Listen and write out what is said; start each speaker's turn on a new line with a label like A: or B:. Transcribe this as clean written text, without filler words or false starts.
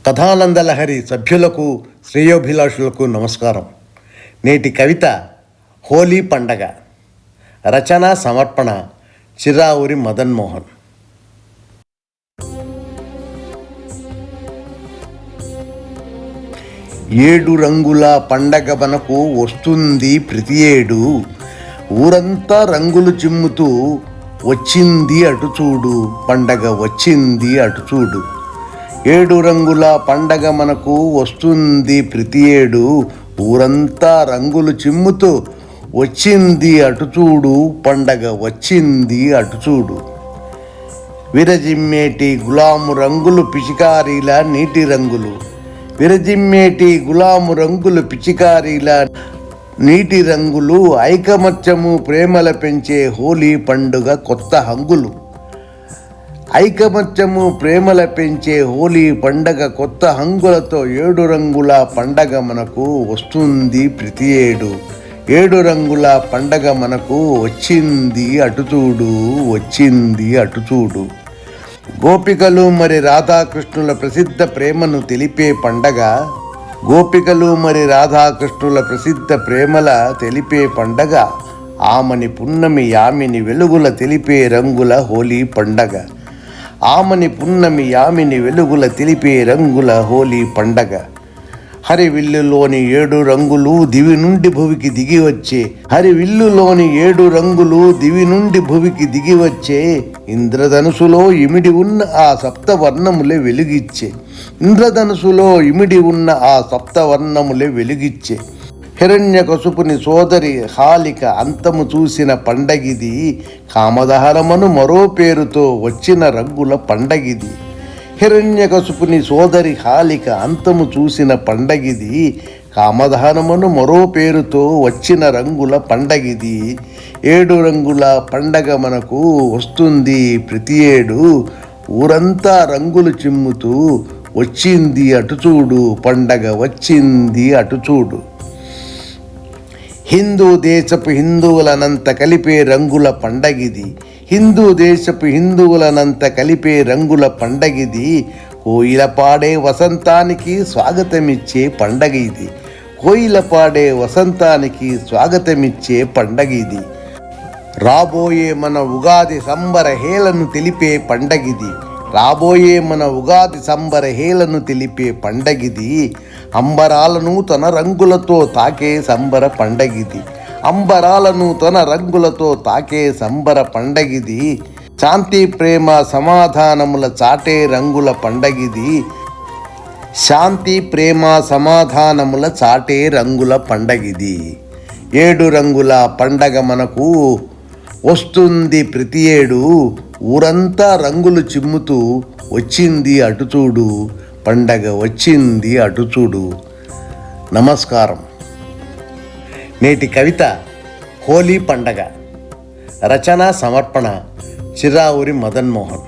A: కథానందలహరి సభ్యులకు శ్రేయోభిలాషులకు నమస్కారం. నేటి కవిత హోలీ పండగ. రచన సమర్పణ చిరావురి మదన్ మోహన్. ఏడు రంగుల పండగ మనకు వస్తుంది ప్రతి ఏడు, ఊరంతా రంగులు చిమ్ముతూ వచ్చింది అటు చూడు, పండగ వచ్చింది అటు చూడు. ఏడు రంగుల పండగ మనకు వస్తుంది ప్రతి ఏడు, ఊరంతా రంగులు చిమ్ముతూ వచ్చింది అటు చూడు, పండగ వచ్చింది అటు చూడు. విరజిమ్మేటి గులాము రంగులు పిచికారీల నీటి రంగులు, విరజిమ్మేటి గులాము రంగులు పిచికారీల నీటి రంగులు, ఐకమత్యము ప్రేమల పెంచే హోలీ పండుగ కొత్త హంగులు. ఐకమత్యము ప్రేమల పెంచే హోలీ పండగ కొత్త హంగులతో ఏడు రంగుల పండగ మనకు వస్తుంది ప్రతి ఏడు. ఏడు రంగుల పండగ మనకు వచ్చింది అటు చూడు, వచ్చింది అటు చూడు. గోపికలు మరి రాధాకృష్ణుల ప్రసిద్ధ ప్రేమను తెలిపే పండగ, గోపికలు మరి రాధాకృష్ణుల ప్రసిద్ధ ప్రేమల తెలిపే పండగ, ఆమని పున్నమి యామిని వెలుగుల తెలిపే రంగుల హోలీ పండగ. ఆమని పున్నమి యామిని వెలుగుల తెలిపే రంగుల హోలీ పండగ. హరివిల్లులోని ఏడు రంగులు దివి నుండి భువికి దిగి వచ్చే, హరివిల్లులోని ఏడు రంగులు దివి నుండి భువికి దిగి వచ్చే, ఇంద్రధనుసులో ఇమిడి ఉన్న ఆ సప్తవర్ణములే వెలుగిచ్చే, ఇంద్రధనుసులో ఇమిడి ఉన్న ఆ సప్తవర్ణములే వెలుగిచ్చే. హిరణ్యకశుపుని సోదరి హాలిక అంతము చూసిన పండగిది, కామదహనమను మరో పేరుతో వచ్చిన రంగుల పండగిది. హిరణ్యకశుపుని సోదరి హాలిక అంతము చూసిన పండగిది, కామదహనమను మరో పేరుతో వచ్చిన రంగుల పండగిది. ఏడు రంగుల పండగ మనకు వస్తుంది ప్రతి ఏడు, ఊరంతా రంగులు చిమ్ముతూ వచ్చింది అటు చూడు, పండగ వచ్చింది అటు చూడు. హిందూ దేశపు హిందువులనంత కలిపే రంగుల పండగిది, హిందూ దేశపు హిందువులనంత కలిపే రంగుల పండగిది. కోయిల పాడే వసంతానికి స్వాగతమిచ్చే పండగ ఇది, కోయిల పాడే వసంతానికి స్వాగతమిచ్చే పండగ ఇది. రాబోయే మన ఉగాది సంబర హేళను తెలిపే పండగిది, రాబోయే మన ఉగాది సంబర హేళను తెలిపే పండగిది. అంబరాలను తన రంగులతో తాకే సంబర పండగిది, అంబరాలను తన రంగులతో తాకే సంబర పండగిది. శాంతి ప్రేమ సమాధానముల చాటే రంగుల పండగిది, శాంతి ప్రేమ సమాధానముల చాటే రంగుల పండగిది. ఏడు రంగుల పండగ మనకు వస్తుంది ప్రతి ఏడు, ఊరంతా రంగులు చిమ్ముతూ వచ్చింది అటు చూడు, పండగ వచ్చింది అటు చూడు. నమస్కారం. నేటి కవిత హోలీ పండగ. రచన సమర్పణ చిరావురి మదన్ మోహన్.